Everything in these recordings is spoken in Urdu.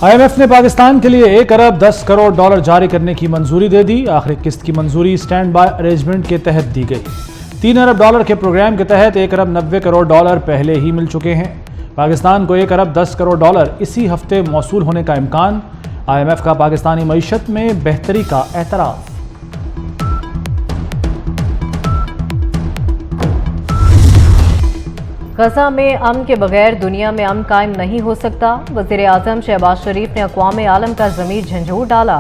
IMF نے پاکستان کے لیے 1 ارب 10 کروڑ ڈالر جاری کرنے کی منظوری دے دی۔ آخری قسط کی منظوری سٹینڈ بائی ارینجمنٹ کے تحت دی گئی۔ 3 ارب ڈالر کے پروگرام کے تحت 1 ارب 90 کروڑ ڈالر پہلے ہی مل چکے ہیں۔ پاکستان کو 1 ارب 10 کروڑ ڈالر اسی ہفتے موصول ہونے کا امکان۔ IMF کا پاکستانی معیشت میں بہتری کا اعتراف۔ غزہ میں امن کے بغیر دنیا میں امن قائم نہیں ہو سکتا۔ وزیر اعظم شہباز شریف نے اقوام عالم کا ضمیر جھنجھوڑ ڈالا۔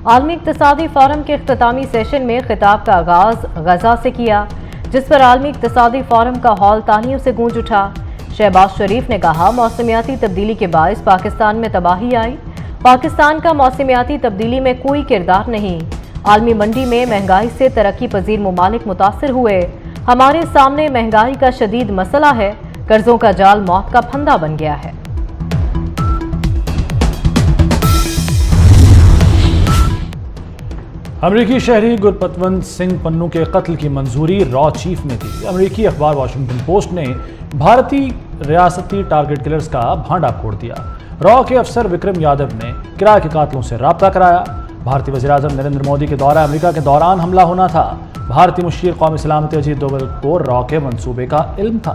عالمی اقتصادی فورم کے اختتامی سیشن میں خطاب کا آغاز غزہ سے کیا، جس پر عالمی اقتصادی فورم کا ہال تالیوں سے گونج اٹھا۔ شہباز شریف نے کہا، موسمیاتی تبدیلی کے باعث پاکستان میں تباہی آئی۔ پاکستان کا موسمیاتی تبدیلی میں کوئی کردار نہیں۔ عالمی منڈی میں مہنگائی سے ترقی پذیر ممالک متاثر ہوئے۔ ہمارے سامنے مہنگائی کا شدید مسئلہ ہے، قرضوں کا جال موت کا پھندا بن گیا ہے۔ امریکی شہری گرپتونت سنگھ پنو کے قتل کی منظوری را چیف نے دی۔ امریکی اخبار واشنگٹن پوسٹ نے بھارتی ریاستی ٹارگٹ کلرز کا بھانڈا پھوڑ دیا۔ را کے افسر وکرم یادو نے کرایہ کے قاتلوں سے رابطہ کرایا۔ بھارتی وزیراعظم نریندر مودی کے دورہ امریکہ کے دوران حملہ ہونا تھا۔ بھارتی مشیر قومی سلامتی اجیت دوول کو را کے منصوبے کا علم تھا۔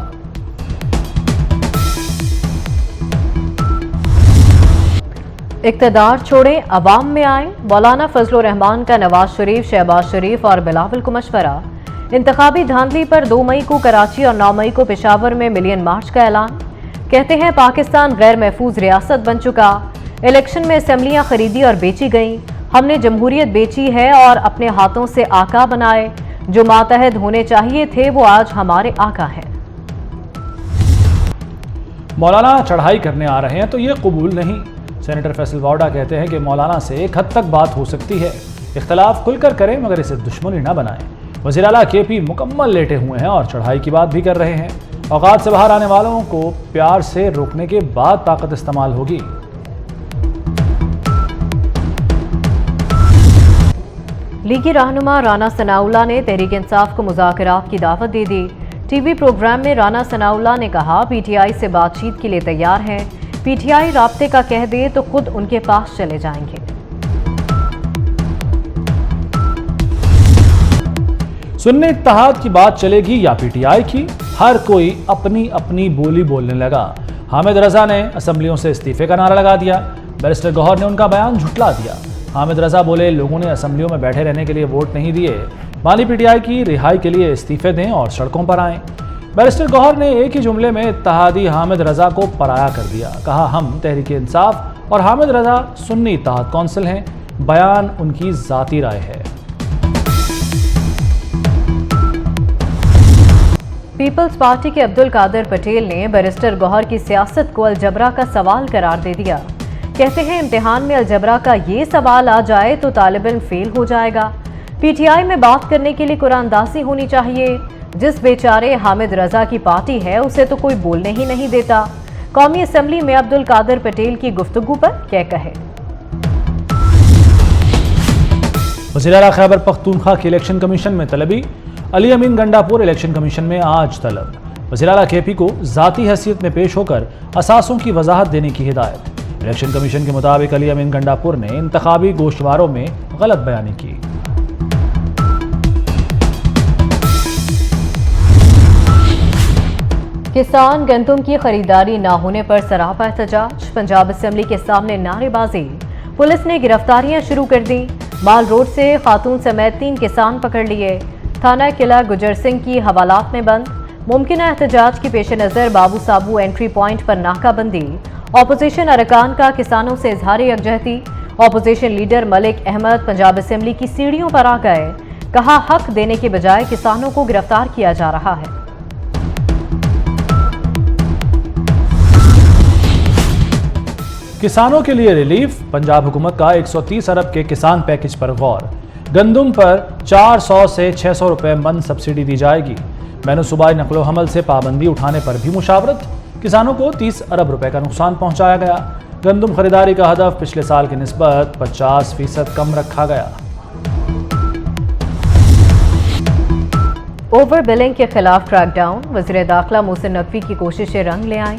اقتدار چھوڑیں، عوام میں آئیں۔ مولانا فضل الرحمان کا نواز شریف، شہباز شریف اور بلاول کو مشورہ۔ انتخابی دھاندلی پر 2 مئی کو کراچی اور 9 مئی کو پشاور میں ملین مارچ کا اعلان۔ کہتے ہیں پاکستان غیر محفوظ ریاست بن چکا۔ الیکشن میں اسمبلیاں خریدی اور بیچی گئیں۔ ہم نے جمہوریت بیچی ہے اور اپنے ہاتھوں سے آقا بنائے۔ جو ماتحت ہونے چاہیے تھے وہ آج ہمارے آقا ہیں۔ مولانا چڑھائی کرنے آ رہے ہیں تو یہ قبول نہیں۔ سینیٹر فیصل واوڈا کہتے ہیں کہ مولانا سے ایک حد تک بات ہو سکتی ہے، اختلاف کھل کر کریں مگر اسے دشمنی نہ بنائیں۔ وزیر اعلیٰ KP مکمل لیٹے ہوئے ہیں اور چڑھائی کی بات بھی کر رہے ہیں۔ اوقات سے باہر آنے والوں کو پیار سے روکنے کے بعد طاقت استعمال ہوگی۔ لیگی رہنما رانا ثناءاللہ نے تحریک انصاف کو مذاکرات کی دعوت دے دی۔ ٹی وی پروگرام میں رانا ثناءاللہ نے کہا، PTI سے بات چیت کے لیے تیار ہیں۔ PTI رابطے کا کہہ دے تو خود ان کے پاس چلے جائیں گے۔ سنی اتحاد کی بات چلے گی یا PTI کی؟ ہر کوئی اپنی اپنی بولی بولنے لگا۔ حامد رضا نے اسمبلیوں سے استعفے کا نعرہ لگا دیا۔ بیرسٹر گوہر نے ان کا بیان جھٹلا دیا۔ حامد رضا بولے، لوگوں نے اسمبلیوں میں بیٹھے رہنے کے لیے ووٹ نہیں دیے، مالی PTI کی رہائی کے لیے استعفے دیں اور سڑکوں پر آئیں۔ بیرسٹر گوہر نے ایک ہی جملے میں اتحادی حامد رضا کو پرایا کر دیا۔ کہا، ہم تحریک انصاف اور حامد رضا سنی اتحاد کونسل ہیں، بیان ان کی ذاتی رائے ہے۔ پیپلز پارٹی کے عبدالقادر پٹیل نے بیرسٹر گوہر کی سیاست کو الجبرا کا سوال قرار دے دیا۔ کہتے ہیں امتحان میں الجبرا کا یہ سوال آ جائے تو طالب علم فیل ہو جائے گا۔ PTI میں بات کرنے کے لیے قرآن اندازی ہونی چاہیے۔ جس بیچارے حامد رضا کی پارٹی ہے اسے تو کوئی بولنے ہی نہیں دیتا۔ قومی اسمبلی میں عبدالقادر پٹیل کی گفتگو پر کیا کہے۔ وزیر اعلیٰ خیبر پختونخوا کی الیکشن کمیشن میں طلبی۔ علی امین گنڈاپور الیکشن کمیشن میں آج طلب۔ وزیر اعلیٰ KP کو ذاتی حیثیت میں پیش ہو کر اثاثوں کی وضاحت دینے کی ہدایت۔ الیکشن کمیشن کے مطابق علی امین گنڈاپور نے انتخابی گوشواروں میں غلط بیانی کی۔ کسان گندم کی خریداری نہ ہونے پر سراپا احتجاج۔ پنجاب اسمبلی کے سامنے نعرے بازی۔ پولیس نے گرفتاریاں شروع کر دیں۔ مال روڈ سے خاتون سمیت 3 کسان پکڑ لیے۔ تھانہ قلعہ گجر سنگھ کی حوالات میں بند۔ ممکنہ احتجاج کے پیش نظر بابو سابو انٹری پوائنٹ پر ناکہ بندی۔ اپوزیشن ارکان کا کسانوں سے اظہار یکجہتی۔ Opposition leader Malik Ahmad Punjab assembly کی سیڑھیوں پر آ گئے۔ کہا، حق دینے کے بجائے کسانوں کو گرفتار کیا جا رہا ہے۔ کسانوں کے لیے ریلیف۔ پنجاب حکومت کا 130 ارب کے کسان پیکج پر غور۔ گندم پر 400 سے 600 روپے من سبسڈی دی جائے گی۔ بین الصوبائی نقل و حمل سے پابندی اٹھانے پر بھی مشاورت۔ کسانوں کو 30 ارب روپے کا نقصان پہنچایا گیا۔ گندم خریداری کا ہدف پچھلے سال کی نسبت 50% کم رکھا گیا۔ اوور بلنگ کے خلاف کریک ڈاؤن۔ وزیر داخلہ محسن نقوی کی کوششیں رنگ لے آئیں۔